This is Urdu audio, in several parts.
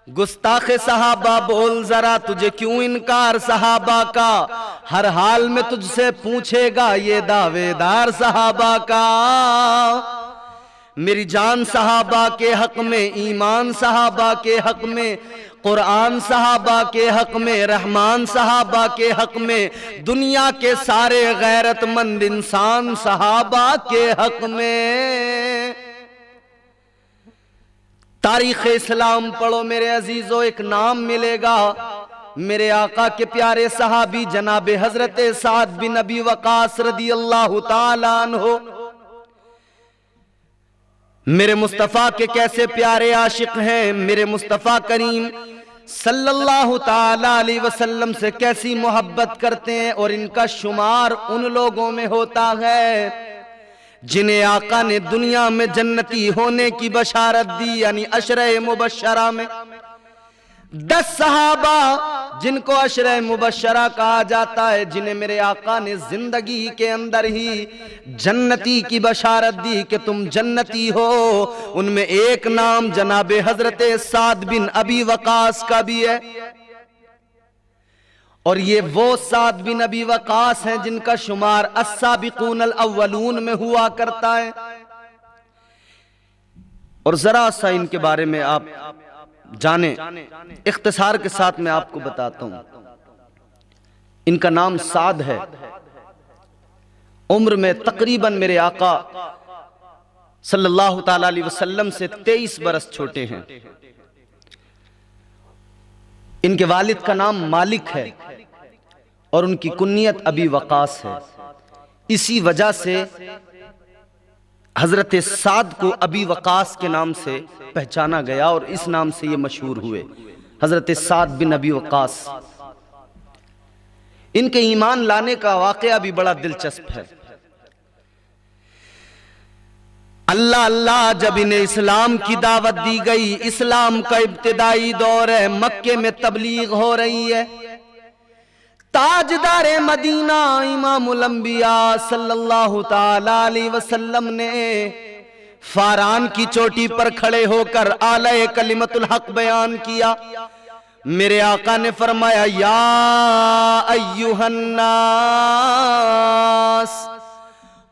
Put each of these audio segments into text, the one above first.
گستاخ صحابہ بول ذرا تجھے کیوں انکار صحابہ کا، ہر حال میں تجھ سے پوچھے گا یہ دعوے دار صحابہ کا۔ میری جان صحابہ کے حق میں، ایمان صحابہ کے حق میں، قرآن صحابہ کے حق میں، رحمان صحابہ کے حق میں، دنیا کے سارے غیرت مند انسان صحابہ کے حق میں۔ تاریخ اسلام پڑھو میرے عزیزو، ایک نام ملے گا میرے آقا کے پیارے صحابی جناب حضرت سعد بن ابی وقاص رضی اللہ تعالیٰ عنہ۔ میرے مصطفیٰ کے کیسے پیارے عاشق ہیں، میرے مصطفیٰ کریم صلی اللہ تعالیٰ علیہ وسلم سے کیسی محبت کرتے ہیں، اور ان کا شمار ان لوگوں میں ہوتا ہے جنہیں آقا نے دنیا میں جنتی ہونے کی بشارت دی، یعنی عشرہ مبشرہ میں 10 صحابہ جن کو عشرہ مبشرہ کہا جاتا ہے، جنہیں میرے آقا نے زندگی کے اندر ہی جنتی کی بشارت دی کہ تم جنتی ہو۔ ان میں ایک نام جناب حضرت سعد بن ابی وقاص کا بھی ہے، اور یہ وہ سعد بن ابی وقاص ہیں جن کا شمار السابقون الاولون میں ہوا کرتا ہے۔ اور ذرا سا ان کے بارے میں آپ جانیں، اختصار کے ساتھ میں آپ کو بتاتا ہوں۔ ان کا نام سعد ہے، عمر میں تقریباً میرے آقا صلی اللہ تعالیٰ علیہ وسلم سے 23 برس چھوٹے ہیں۔ ان کے والد کا نام مالک ہے اور ان کی کنیت ابی وقاص ہے۔ اسی وجہ سے حضرت سعد کو ابی وقاص کے نام سے پہچانا گیا اور اس نام سے یہ مشہور ہوئے، حضرت سعد بن ابی وقاص۔ ان کے ایمان لانے کا واقعہ بھی بڑا دلچسپ ہے۔ اللہ اللہ جب انہیں اسلام کی دعوت دی گئی، اسلام کا ابتدائی دور ہے، مکے میں تبلیغ ہو رہی ہے، تاجدار مدینہ امام الانبیاء صلی اللہ تعالیٰ علیہ وسلم نے فاران کی چوٹی پر کھڑے ہو کر اعلی کلمت الحق بیان کیا۔ میرے آقا نے فرمایا یا ایھا الناس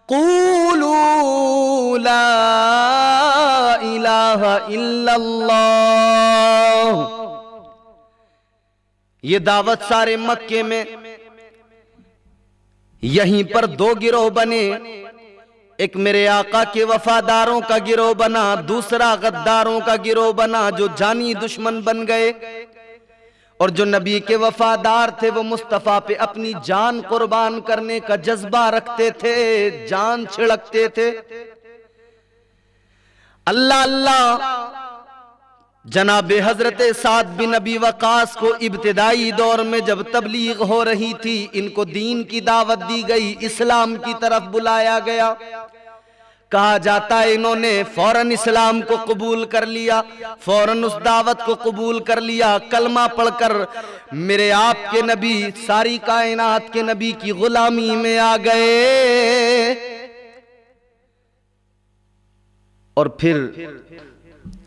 قولوا لا الہ الا اللہ۔ یہ دعوت سارے مکے میں، یہیں پر 2 گروہ بنے، ایک میرے آقا کے وفاداروں کا گروہ بنا، دوسرا غداروں کا گروہ بنا جو جانی دشمن بن گئے، اور جو نبی کے وفادار تھے وہ مصطفیٰ پہ اپنی جان قربان کرنے کا جذبہ رکھتے تھے، جان چھڑکتے تھے۔ اللہ اللہ جناب حضرت سعد بن ابی وقاص کو ابتدائی دور میں جب تبلیغ ہو رہی تھی، ان کو دین کی دعوت دی گئی، اسلام کی طرف بلایا گیا، کہا جاتا ہے انہوں نے فوراً اسلام کو قبول کر لیا، فوراً اس دعوت کو قبول کر لیا، کلمہ پڑھ کر میرے آپ کے نبی، ساری کائنات کے نبی کی غلامی میں آ گئے۔ اور پھر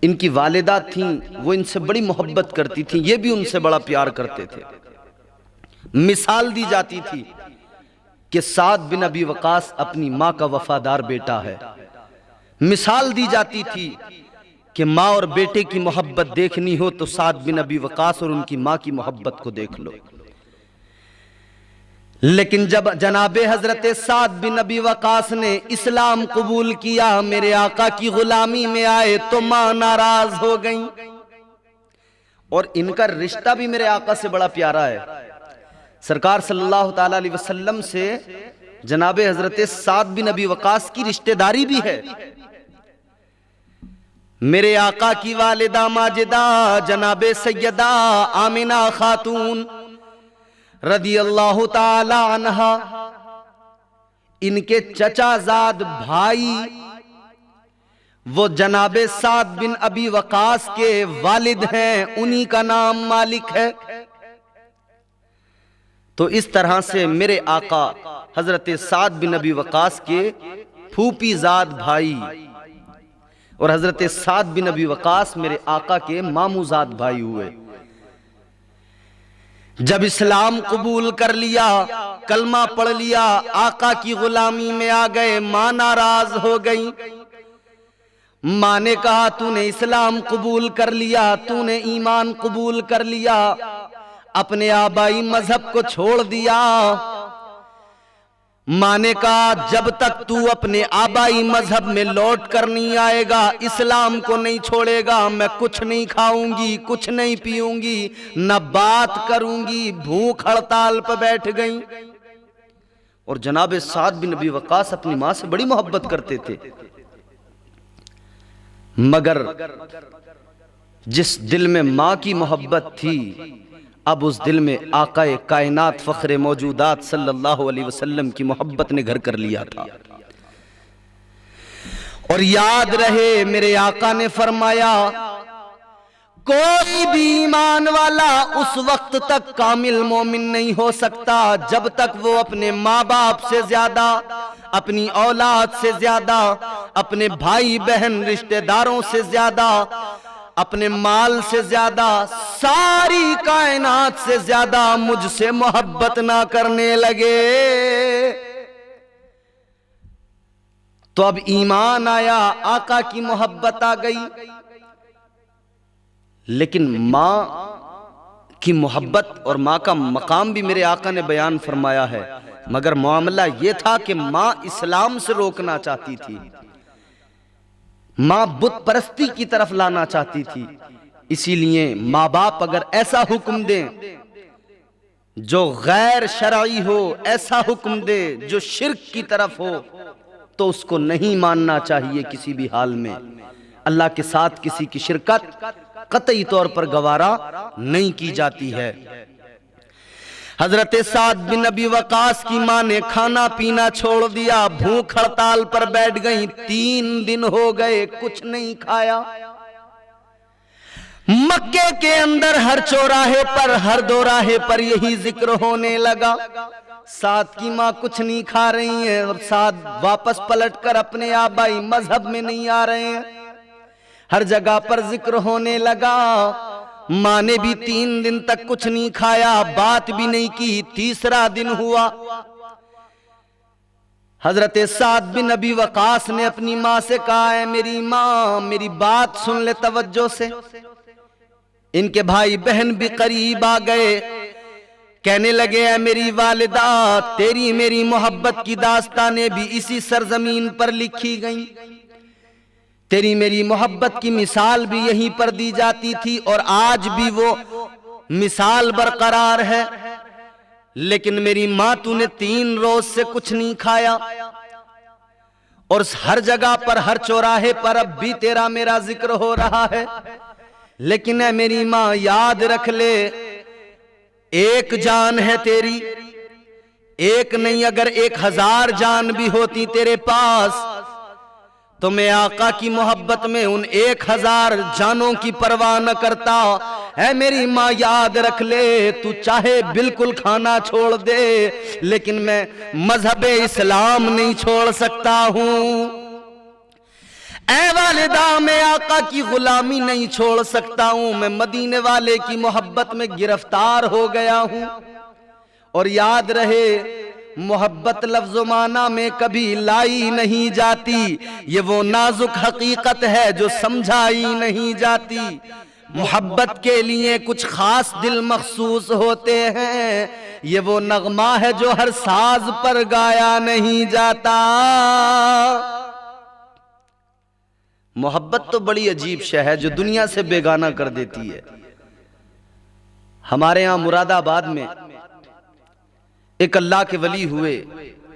ان کی والدہ تھیں، وہ ان سے بڑی محبت کرتی تھیں، یہ بھی ان سے بڑا پیار کرتے تھے۔ مثال دی جاتی تھی کہ سعد بن ابی وقاص اپنی ماں کا وفادار بیٹا ہے، مثال دی جاتی تھی کہ ماں اور بیٹے کی محبت دیکھنی ہو تو سعد بن ابی وقاص اور ان کی ماں کی محبت کو دیکھ لو۔ لیکن جب جناب حضرت سعد بن ابی وقاص نے اسلام قبول کیا، میرے آقا کی غلامی میں آئے تو ماں ناراض ہو گئیں، اور ان کا رشتہ بھی میرے آقا سے بڑا پیارا ہے۔ سرکار صلی اللہ تعالیٰ علیہ وسلم سے جناب حضرت سعد بن ابی وقاص کی رشتہ داری بھی ہے۔ میرے آقا کی والدہ ماجدہ جناب سیدہ آمنہ خاتون رضی اللہ تعالی عنہا، ان کے چچا زاد بھائی وہ جناب سعد بن ابی وقاص کے والد ہیں، انہی کا نام مالک ہے۔ تو اس طرح سے میرے آقا حضرت سعد بن ابی وقاص کے پھوپھی زاد بھائی اور حضرت سعد بن ابی وقاص میرے آقا کے ماموزاد بھائی ہوئے۔ جب اسلام قبول کر لیا، کلمہ پڑھ لیا، آقا کی غلامی میں آ گئے، ماں ناراض ہو گئی۔ ماں نے کہا تو نے اسلام قبول کر لیا، تو نے ایمان قبول کر لیا، اپنے آبائی مذہب کو چھوڑ دیا۔ ماں نے کہا جب تک تو اپنے آبائی مذہب میں لوٹ کر نہیں آئے گا، اسلام کو نہیں چھوڑے گا، میں کچھ نہیں کھاؤں گی، کچھ نہیں پیوں گی، نہ بات کروں گی۔ بھوک ہڑتال پہ بیٹھ گئیں۔ اور جناب سعد بن ابی وقاص اپنی ماں سے بڑی محبت کرتے تھے، مگر جس دل میں ماں کی محبت تھی، اب اس دل میں آقا کائنات فخر موجودات صلی اللہ علیہ وسلم کی محبت نے گھر کر لیا تھا۔ اور یاد رہے میرے آقا نے فرمایا کوئی بھی ایمان والا اس وقت تک کامل مومن نہیں ہو سکتا جب تک وہ اپنے ماں باپ سے زیادہ، اپنی اولاد سے زیادہ، اپنے بھائی بہن رشتہ داروں سے زیادہ، اپنے مال سے زیادہ، ساری کائنات سے زیادہ مجھ سے محبت نہ کرنے لگے۔ تو اب ایمان آیا، آقا کی محبت آ گئی، لیکن ماں کی محبت اور ماں کا مقام بھی میرے آقا نے بیان فرمایا ہے، مگر معاملہ یہ تھا کہ ماں اسلام سے روکنا چاہتی تھی، ماں بت پرستی کی طرف لانا چاہتی تھی۔ اسی لیے ماں باپ اگر ایسا حکم دیں جو غیر شرعی ہو، ایسا حکم دے جو شرک کی طرف ہو، تو اس کو نہیں ماننا چاہیے کسی بھی حال میں۔ اللہ کے ساتھ کسی کی شرکت قطعی طور پر گوارا نہیں کی جاتی ہے۔ حضرت سعد بن ابی وقاص کی ماں نے کھانا پینا چھوڑ دیا، بھوک ہڑتال پر بیٹھ گئیں، 3 دن ہو گئے کچھ نہیں کھایا۔ مکے کے اندر ہر چوراہے پر، ہر دوراہے پر یہی ذکر ہونے لگا، سعد کی ماں کچھ نہیں کھا رہی ہیں، اور سعد واپس پلٹ کر اپنے آبائی مذہب میں نہیں آ رہے ہیں۔ ہر جگہ پر ذکر ہونے لگا، ماں نے بھی 3 دن تک کچھ نہیں کھایا، بات بھی نہیں کی۔ تیسرا دن ہوا، حضرت سعد بن ابی وقاص نے اپنی ماں سے کہا ہے میری ماں میری بات سن لے توجہ سے۔ ان کے بھائی بہن بھی قریب آ گئے، کہنے لگے اے میری والدہ، تیری میری محبت کی داستانیں بھی اسی سرزمین پر لکھی گئیں، تیری میری محبت کی مثال بھی یہیں پر دی جاتی تھی، اور آج بھی وہ مثال برقرار ہے، لیکن میری ماں تو نے 3 روز سے کچھ نہیں کھایا، اور ہر جگہ پر ہر چوراہے پر اب بھی تیرا میرا ذکر ہو رہا ہے، لیکن اے میری ماں یاد رکھ لے ایک جان ہے تیری، ایک نہیں اگر 1000 جان بھی ہوتی تیرے پاس تو میں آقا کی محبت میں ان 1000 جانوں کی پرواہ نہ کرتا۔ اے میری ماں یاد رکھ لے، تو چاہے بالکل کھانا چھوڑ دے، لیکن میں مذہب اسلام نہیں چھوڑ سکتا ہوں۔ اے والدہ میں آقا کی غلامی نہیں چھوڑ سکتا ہوں، میں مدینے والے کی محبت میں گرفتار ہو گیا ہوں۔ اور یاد رہے محبت لفظ و معنی میں کبھی لائی نہیں جاتی، یہ وہ نازک حقیقت ہے جو سمجھائی نہیں جاتی۔ محبت کے لیے کچھ خاص دل مخصوص ہوتے ہیں، یہ وہ نغمہ ہے جو ہر ساز پر گایا نہیں جاتا۔ محبت تو بڑی عجیب شے ہے جو دنیا سے بیگانہ کر دیتی ہے۔ ہمارے ہاں مراد آباد میں ایک اللہ کے ولی ہوئے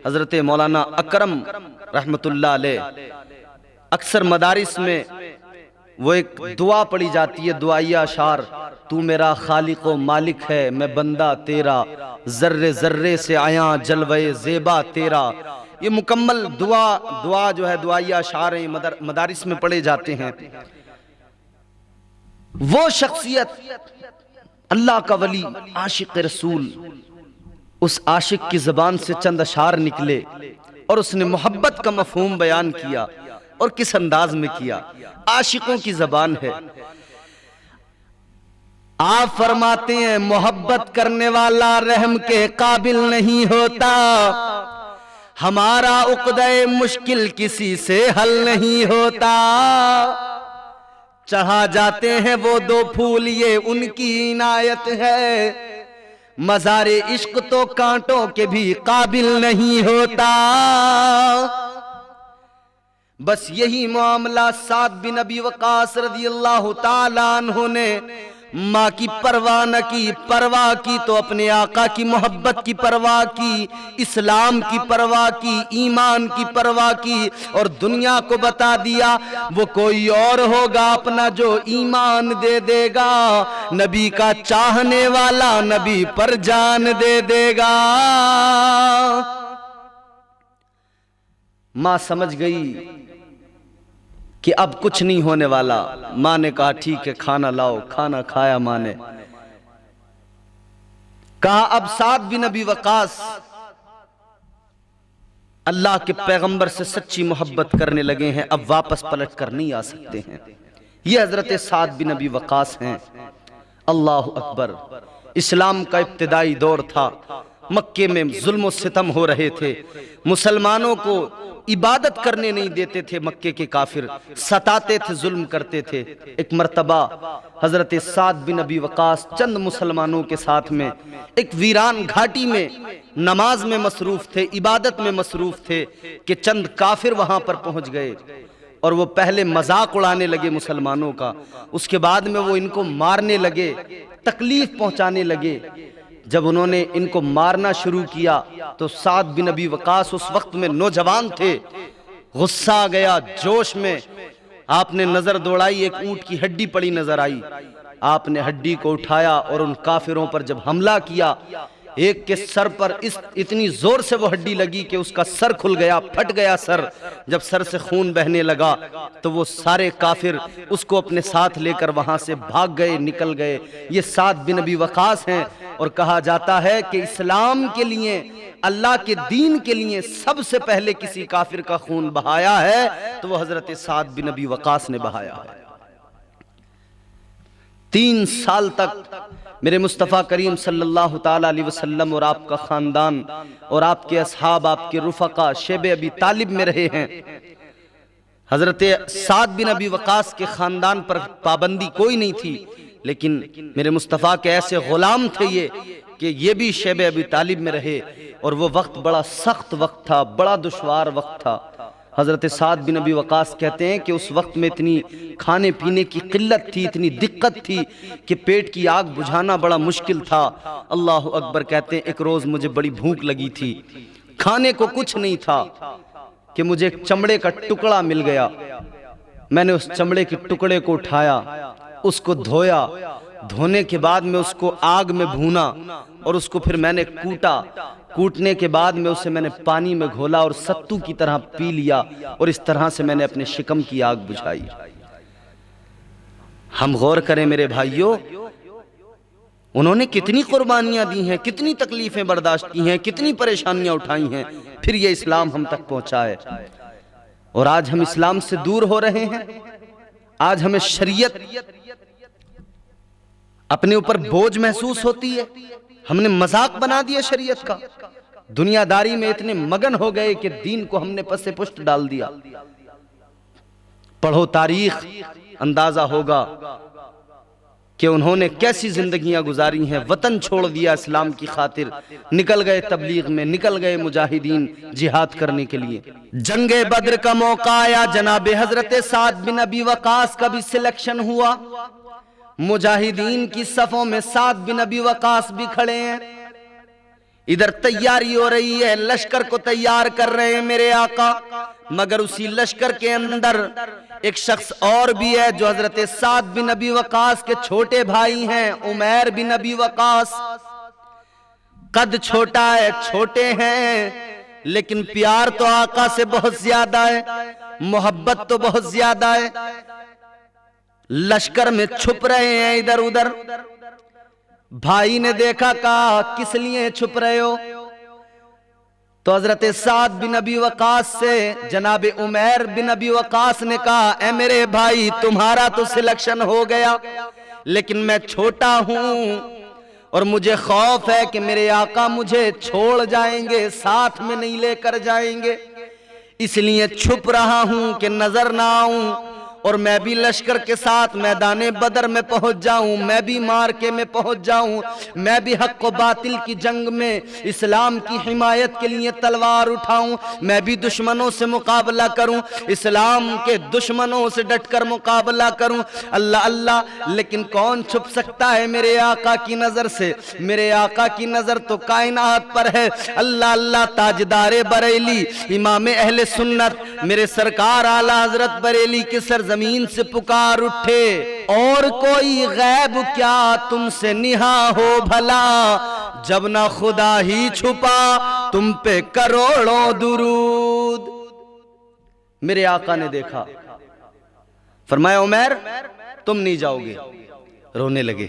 حضرت مولانا اکرم رحمت اللہ علیہ، اکثر مدارس میں وہ ایک دعا پڑھی جاتی ہے، دعائیہ اشعار، تو میرا خالق و مالک ہے میں بندہ تیرا، ذرے ذرے سے عیاں جلوے زیبا تیرا۔ یہ مکمل دعا جو ہے دعائیہ اشعار مدارس میں پڑھے جاتے ہیں۔ وہ شخصیت اللہ کا ولی عاشق رسول، اس عاشق کی زبان سے چند اشعار نکلے اور اس نے محبت کا مفہوم بیان کیا، اور کس انداز میں کیا، عاشقوں کی زبان ہے۔ آپ فرماتے ہیں محبت کرنے والا رحم کے قابل نہیں ہوتا، ہمارا عقدہ مشکل کسی سے حل نہیں ہوتا، چڑھا جاتے ہیں وہ دو پھول یہ ان کی عنایت ہے، مزار عشق تو کانٹوں کے بھی قابل نہیں ہوتا۔ بس یہی معاملہ سعد بن ابی وقاص رضی اللہ تعالیٰ عنہ نے ماں کی پرواہ نہ کی، پرواہ کی تو اپنے آقا کی محبت کی پرواہ کی، اسلام کی پرواہ کی، ایمان کی پرواہ کی، اور دنیا کو بتا دیا وہ کوئی اور ہوگا اپنا جو ایمان دے دے گا، نبی کا چاہنے والا نبی پر جان دے دے گا۔ ماں سمجھ گئی کہ اب کچھ نہیں ہونے والا، ماں نے کہا ٹھیک ہے کھانا لاؤ، کھانا کھایا ماں نے، کہا اب سعد بن ابی وقاص اللہ کے پیغمبر سے سچی محبت کرنے لگے ہیں، اب واپس پلٹ کر نہیں آ سکتے ہیں۔ یہ حضرت سعد بن ابی وقاص ہیں۔ اللہ اکبر۔ اسلام کا ابتدائی دور تھا، مکے میں ظلم و ستم ہو رہے تھے، مسلمانوں کو عبادت کرنے نہیں دیتے تھے، مکے کے کافر ستاتے تھے، ظلم کرتے تھے۔ ایک مرتبہ حضرت سعد بن ابی وقاص چند مسلمانوں کے ساتھ میں ایک ویران گھاٹی میں نماز میں مصروف تھے، عبادت میں مصروف تھے کہ چند کافر وہاں پر پہنچ گئے اور وہ پہلے مذاق اڑانے لگے مسلمانوں کا، اس کے بعد میں وہ ان کو مارنے لگے، تکلیف پہنچانے لگے۔ جب انہوں نے ان کو مارنا شروع کیا تو سعد بن ابی وقاص اس وقت میں نوجوان تھے، غصہ آ گیا، جوش میں آپ نے نظر دوڑائی، ایک اونٹ کی ہڈی پڑی نظر آئی، آپ نے ہڈی کو اٹھایا اور ان کافروں پر جب حملہ کیا، ایک کے سر پر اتنی زور سے وہ ہڈی لگی کہ اس کا سر کھل گیا، پھٹ گیا سر۔ جب سر سے خون بہنے لگا تو وہ سارے کافر اس کو اپنے ساتھ لے کر وہاں سے بھاگ گئے، نکل گئے۔ یہ سعد بن ابی وقاص ہیں، اور کہا جاتا ہے کہ اسلام کے لیے، اللہ کے دین کے لیے سب سے پہلے کسی کافر کا خون بہایا ہے تو وہ حضرت سعد بن ابی وقاص نے بہایا ہے۔ 3 سال تک میرے مصطفیٰ کریم صلی اللہ تعالیٰ علیہ وسلم اور آپ کا خاندان اور آپ کے اصحاب، آپ کے رفقا شیب ابی طالب میں رہے ہیں۔ حضرت سعد بن ابی وقاص کے خاندان پر پابندی کوئی نہیں تھی، لیکن میرے مصطفیٰ کے ایسے غلام تھے کہ یہ بھی شیب ابی طالب میں رہے، اور وہ وقت بڑا سخت وقت تھا، بڑا دشوار وقت تھا۔ حضرت سعد بن ابی وقاص کہتے ہیں کہ اس وقت میں اتنی کھانے پینے کی قلت تھی، اتنی دقت تھی کہ پیٹ کی آگ بجھانا بڑا مشکل تھا۔ اللہ اکبر۔ کہتے ہیں ایک روز مجھے بڑی بھوک لگی تھی، کھانے کو کچھ نہیں تھا کہ مجھے ایک چمڑے کا ٹکڑا مل گیا، میں نے اس چمڑے کے ٹکڑے کو اٹھایا، اس کو دھویا، دھونے کے بعد میں اس کو آگ میں بھونا اور اس کو پھر میں نے کوٹا، کوٹنے کے بعد میں اسے میں نے پانی میں گھولا اور ستو کی طرح پی لیا، اور اس طرح سے میں نے اپنے شکم کی آگ بجھائی۔ ہم غور کریں میرے بھائیوں، انہوں نے کتنی قربانیاں دی ہیں، کتنی تکلیفیں برداشت کی ہیں، کتنی پریشانیاں اٹھائی ہیں، پھر یہ اسلام ہم تک پہنچا ہے۔ اور آج ہم اسلام سے دور ہو رہے ہیں، آج ہمیں شریعت اپنے اوپر بوجھ محسوس ہوتی ہے، ہم نے مذاق بنا دیا شریعت کا، دنیا داری میں اتنے مگن ہو گئے کہ دین کو ہم نے پس پشت ڈال دیا۔ پڑھو تاریخ، اندازہ ہوگا کہ انہوں نے کیسی زندگیاں گزاری ہیں، وطن چھوڑ دیا اسلام کی خاطر، نکل گئے تبلیغ میں، نکل گئے مجاہدین جہاد کرنے کے لیے۔ جنگ بدر کا موقع آیا، جناب حضرت سعد بن ابی وقاص کا بھی سلیکشن ہوا، مجاہدین کی صفوں میں سعد بن ابی وقاص بھی کھڑے ہیں، ادھر تیاری ہو رہی ہے، لشکر کو تیار کر رہے ہیں میرے آقا، مگر اسی لشکر کے اندر ایک شخص اور بھی ہے جو حضرت سعد بن ابی وقاص کے چھوٹے بھائی ہیں، عمیر بن ابی وقاص۔ قد چھوٹا ہے، چھوٹے ہیں، لیکن پیار تو آقا سے بہت زیادہ ہے، محبت تو بہت زیادہ ہے۔ لشکر میں چھپ رہے ہیں ادھر ادھر، بھائی نے دیکھا، کہا کس لیے چھپ رہے ہو؟ تو حضرت سعد بن ابی وقاص سے جناب عمیر بن ابی وقاص نے کہا اے میرے بھائی تمہارا تو سلیکشن ہو گیا، لیکن میں چھوٹا ہوں اور مجھے خوف ہے کہ میرے آقا مجھے چھوڑ جائیں گے، ساتھ میں نہیں لے کر جائیں گے، اس لیے چھپ رہا ہوں کہ نظر نہ آؤں اور میں بھی لشکر کے ساتھ میدان بدر میں پہنچ جاؤں، میں بھی مارکے میں پہنچ جاؤں، میں بھی حق و باطل کی جنگ میں اسلام کی حمایت کے لیے تلوار اٹھاؤں، میں بھی دشمنوں سے مقابلہ کروں، اسلام کے دشمنوں سے ڈٹ کر مقابلہ کروں۔ اللہ اللہ، لیکن کون چھپ سکتا ہے میرے آقا کی نظر سے؟ میرے آقا کی نظر تو کائنات پر ہے۔ اللہ اللہ، تاجدار بریلی، امام اہل سنت، میرے سرکار اعلیٰ حضرت بریلی کے سرزمین سے پکار اٹھے، اور کوئی غیب کیا تم سے نہا ہو بھلا، جب نہ خدا ہی چھپا تم پہ کروڑوں درود۔ میرے آقا نے دیکھا، فرمایا عمیر تم نہیں جاؤ گے، رونے لگے،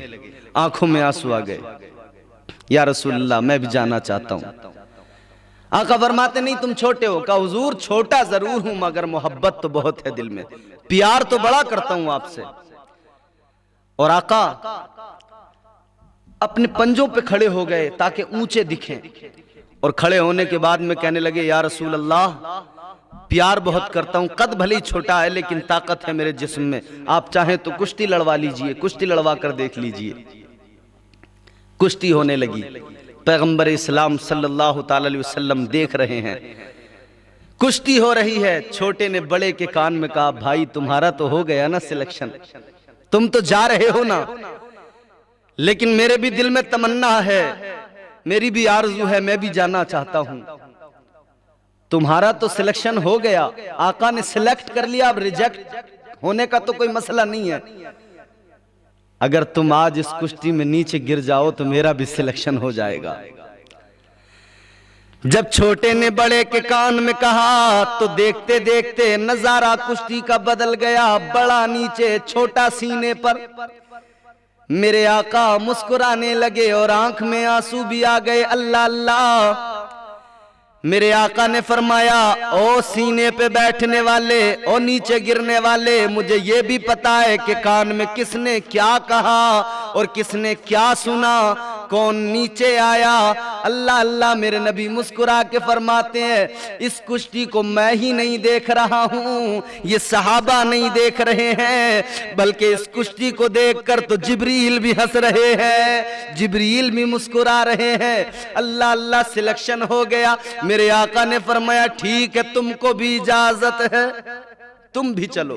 آنکھوں میں آنسو آ گئے، یا رسول اللہ میں بھی جانا چاہتا ہوں۔ آقا فرماتے نہیں تم چھوٹے ہو، کہا حضور چھوٹا ضرور ہوں مگر محبت تو بہت ہے دل میں، پیار تو بڑا کرتا ہوں آپ سے۔ اور آقا اپنے پنجوں پہ کھڑے ہو گئے تاکہ اونچے دکھیں، اور کھڑے ہونے کے بعد میں کہنے لگے یا رسول اللہ پیار بہت کرتا ہوں، قد بھلی چھوٹا ہے لیکن طاقت ہے میرے جسم میں، آپ چاہیں تو کشتی لڑوا لیجئے، کشتی لڑوا کر دیکھ لیجئے۔ کشتی ہونے لگی، پیغمبر اسلام صلی اللہ تعالی علیہ وسلم دیکھ رہے ہیں، کشتی ہو رہی ہے۔ چھوٹے نے بڑے کے کان میں کہا بھائی تمہارا تو ہو گیا نا سلیکشن، تم تو جا رہے ہو نا، لیکن میرے بھی دل میں تمنا ہے، میری بھی آرزو ہے، میں بھی جانا چاہتا ہوں۔ تمہارا تو سلیکشن ہو گیا، آقا نے سلیکٹ کر لیا، اب ریجیکٹ ہونے کا تو کوئی مسئلہ نہیں ہے۔ اگر تم آج اس کشتی میں نیچے گر جاؤ تو میرا بھی سلیکشن ہو جائے گا۔ جب چھوٹے نے بڑے کے کان میں کہا تو دیکھتے دیکھتے نظارہ کشتی کا بدل گیا، بڑا نیچے چھوٹا سینے پر۔ میرے آقا مسکرانے لگے اور آنکھ میں آنسو بھی آ گئے۔ اللہ اللہ، میرے آقا نے فرمایا او سینے پہ بیٹھنے والے، او نیچے گرنے والے، مجھے یہ بھی پتا ہے کہ کان میں کس نے کیا کہا اور کس نے کیا سنا، کون نیچے آیا۔ اللہ اللہ، میرے نبی مسکرا کے فرماتے ہیں اس کشتی کو میں ہی نہیں دیکھ رہا ہوں، یہ صحابہ نہیں دیکھ رہے ہیں، بلکہ اس کشتی کو دیکھ کر تو جبریل بھی ہنس رہے ہیں، جبریل بھی مسکرا رہے ہیں۔ اللہ اللہ، سلیکشن ہو گیا۔ میرے آقا نے فرمایا ٹھیک ہے تم کو بھی اجازت ہے، تم بھی چلو۔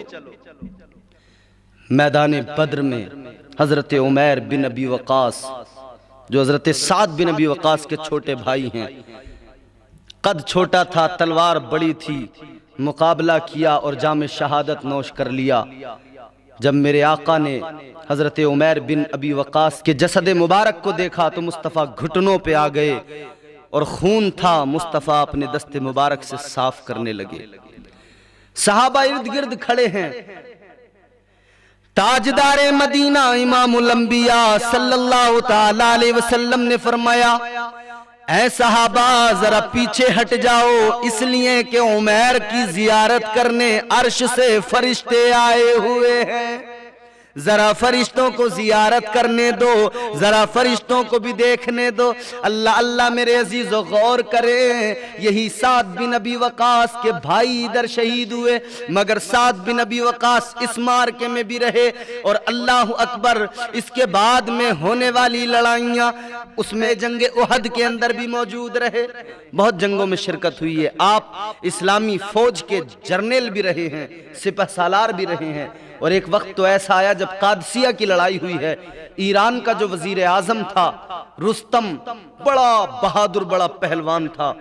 میدان بدر میں حضرت عمیر بن ابی وقاص جو حضرت سعد بن ابی وقاص کے چھوٹے بھائی ہیں، قد چھوٹا تھا، تلوار بڑی تھی، مقابلہ کیا اور جام شہادت نوش کر لیا۔ جب میرے آقا نے حضرت عمیر بن ابی وقاص کے جسد مبارک کو دیکھا تو مصطفیٰ گھٹنوں پہ آ گئے اور خون تھا، مصطفیٰ اپنے دست مبارک سے صاف کرنے لگے۔ صحابہ ارد گرد کھڑے ہیں۔ تاجدار مدینہ امام الانبیاء صلی اللہ تعالی علیہ وسلم نے فرمایا اے صحابہ ذرا پیچھے ہٹ جاؤ، اس لیے کہ عمیر کی زیارت کرنے عرش سے فرشتے آئے ہوئے ہیں، ذرا فرشتوں کو زیارت کرنے دو، ذرا فرشتوں کو بھی دیکھنے دو۔ اللہ اللہ، میرے عزیز و غور کریں، یہی سعد بن ابی وقاص کے بھائی ادھر شہید ہوئے، مگر سعد بن ابی وقاص اس مارکے میں بھی رہے، اور اللہ اکبر، اس کے بعد میں ہونے والی لڑائیاں، اس میں جنگ احد کے اندر بھی موجود رہے، بہت جنگوں میں شرکت ہوئی ہے۔ آپ اسلامی فوج کے جرنیل بھی رہے ہیں، سپہ سالار بھی رہے ہیں، اور ایک وقت تو ایسا آیا جب قادسیہ کی لڑائی ہوئی ہے، ایران کا جو وزیر اعظم تھا رستم، بڑا بہادر، بڑا پہلوان تھا،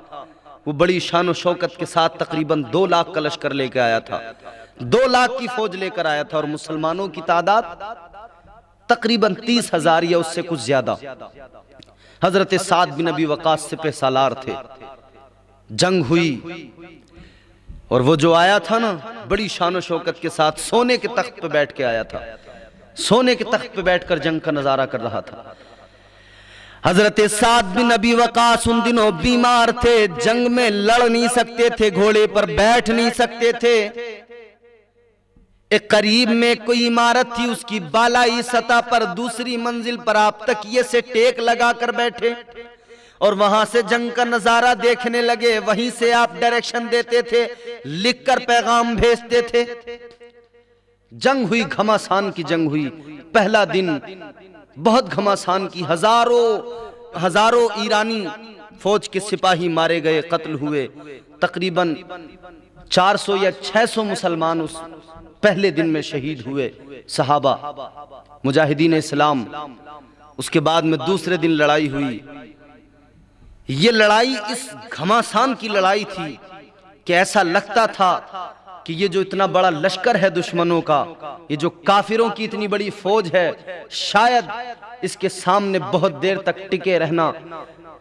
وہ بڑی شان و شوکت کے ساتھ تقریباً 2 لاکھ کا لشکر لے کے آیا تھا، 2 لاکھ کی فوج لے کر آیا تھا، اور مسلمانوں کی تعداد تقریباً 30,000 یا اس سے کچھ زیادہ۔ حضرت سعد بن ابی وقاص سپہ سالار تھے، جنگ ہوئی، اور وہ جو آیا تھا نا بڑی شان و شوکت کے ساتھ، سونے کے تخت پہ بیٹھ کے آیا تھا، سونے کے تخت پہ بیٹھ کر جنگ کا نظارہ کر رہا تھا۔ حضرت سعد بن ابی وقاص ان دنوں بیمار تھے، جنگ میں لڑ نہیں سکتے تھے، گھوڑے پر بیٹھ نہیں سکتے تھے۔ ایک قریب میں کوئی عمارت تھی، اس کی بالائی سطح پر دوسری منزل پر آپ تکیے سے ٹیک لگا کر بیٹھے اور وہاں سے جنگ کا نظارہ دیکھنے لگے۔ وہیں سے آپ ڈائریکشن دیتے تھے، لکھ کر پیغام بھیجتے تھے۔ جنگ ہوئی، گھماسان کی جنگ ہوئی۔ پہلا دن بہت گھماسان کی، ہزاروں ایرانی فوج کے سپاہی مارے گئے، قتل ہوئے۔ تقریباً 400 یا 600 مسلمان اس پہلے دن میں شہید ہوئے، صحابہ مجاہدین اسلام۔ اس کے بعد میں دوسرے دن لڑائی ہوئی۔ یہ لڑائی اس گھماسان کی لڑائی تھی کہ ایسا لگتا تھا کہ یہ جو اتنا بڑا لشکر ہے دشمنوں کا، یہ جو کافروں کی اتنی بڑی فوج ہے، شاید اس کے سامنے بہت دیر تک ٹکے رہنا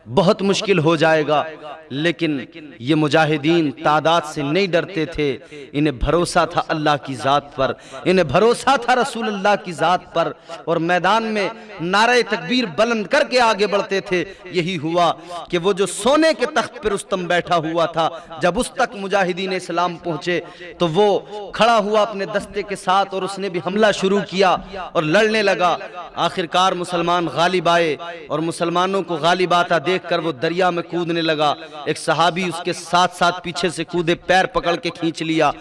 بہت مشکل ہو جائے گا۔ لیکن یہ مجاہدین تعداد سے نہیں ڈرتے تھے، انہیں بھروسہ تھا اللہ کی ذات پر، انہیں بھروسہ تھا رسول اللہ کی ذات پر، اور میدان میں نعرہ تکبیر بلند کر کے آگے بڑھتے تھے۔ یہی ہوا کہ وہ جو سونے کے تخت پر رستم بیٹھا ہوا تھا، جب اس تک مجاہدین اسلام پہنچے تو وہ کھڑا ہوا اپنے دستے کے ساتھ اور اس نے بھی حملہ شروع کیا اور لڑنے لگا۔ آخرکار مسلمان غالب آئے اور مسلمانوں کو غالب آتا دیکھ کر وہ دریا میں کودنے لگا۔ ایک صحابی اس کے ساتھ ساتھ پیچھے سے کودے، پیر پکڑ کے کھینچ لیا۔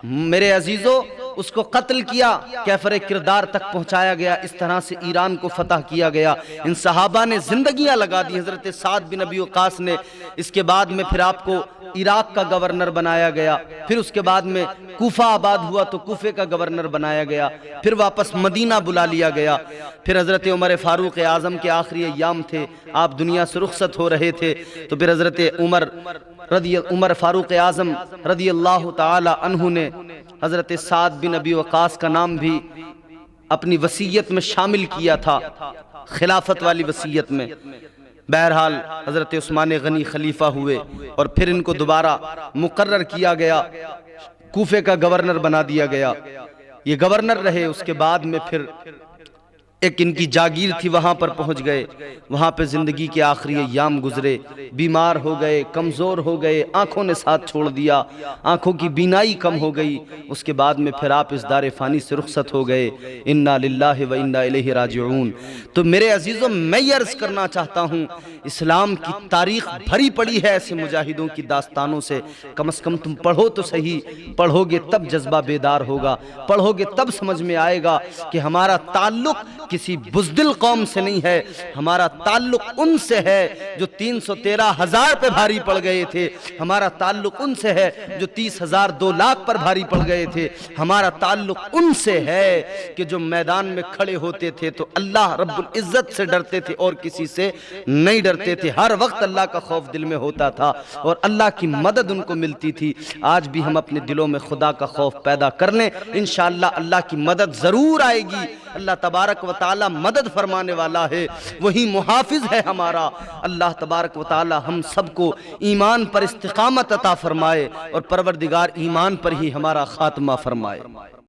میرے عزیزو، اس کو قتل کیا، کیفر کردار تک پہنچایا گیا۔ اس طرح سے ایران کو فتح کیا گیا۔ ان صحابہ نے زندگیاں لگا دی۔ حضرت سعد بن ابی وقاص نے اس کے بعد میں پھر آپ کو عراق کا گورنر بنایا گیا، پھر اس کے بعد میں کوفہ آباد ہوا تو کوفے کا گورنر بنایا گیا، پھر واپس مدینہ بلا لیا گیا۔ پھر حضرت عمر فاروق اعظم کے آخری ایام تھے، آپ دنیا سے رخصت ہو رہے تھے، تو پھر حضرت عمر فاروق اعظم رضی اللہ تعالی عنہ نے حضرت سعد بن ابی وقاص کا نام بھی اپنی وصیت میں شامل کیا تھا، خلافت والی وصیت میں۔ بہرحال حضرت عثمان غنی خلیفہ ہوئے اور پھر ان کو دوبارہ مقرر کیا گیا، کوفے کا گورنر بنا دیا گیا۔ یہ گورنر رہے۔ اس کے بعد میں پھر ایک ان کی جاگیر تھی، وہاں پر پہنچ گئے، وہاں پہ زندگی کے آخری ایام گزرے، بیمار ہو گئے، کمزور ہو گئے، آنکھوں نے ساتھ چھوڑ دیا، آنکھوں کی بینائی کم ہو گئی۔ اس کے بعد میں پھر آپ اس دار فانی سے رخصت ہو گئے۔ انا للہ و انا الیہ راجعون۔ تو میرے عزیزوں، میں یہ عرض کرنا چاہتا ہوں، اسلام کی تاریخ بھری پڑی ہے ایسے مجاہدوں کی داستانوں سے۔ کم از کم تم پڑھو تو صحیح، پڑھو گے تب جذبہ بیدار ہوگا، پڑھو گے تب سمجھ میں آئے گا کہ ہمارا تعلق کسی بزدل قوم سے نہیں ہے، ہمارا تعلق ان سے ہے جو 313,000 پہ بھاری پڑ گئے تھے، ہمارا تعلق ان سے ہے جو 30,000 2 لاکھ پر بھاری پڑ گئے تھے، ہمارا تعلق ان سے ہے کہ جو میدان میں کھڑے ہوتے تھے تو اللہ رب العزت سے ڈرتے تھے اور کسی سے نہیں ڈرتے تھے، ہر وقت اللہ کا خوف دل میں ہوتا تھا اور اللہ کی مدد ان کو ملتی تھی۔ آج بھی ہم اپنے دلوں میں خدا کا خوف پیدا کر لیں، انشاءاللہ اللہ کی مدد ضرور آئے گی۔ اللہ تبارک و تعالی مدد فرمانے والا ہے، وہی محافظ ہے ہمارا۔ اللہ تبارک و تعالی ہم سب کو ایمان پر استقامت عطا فرمائے اور پروردگار ایمان پر ہی ہمارا خاتمہ فرمائے۔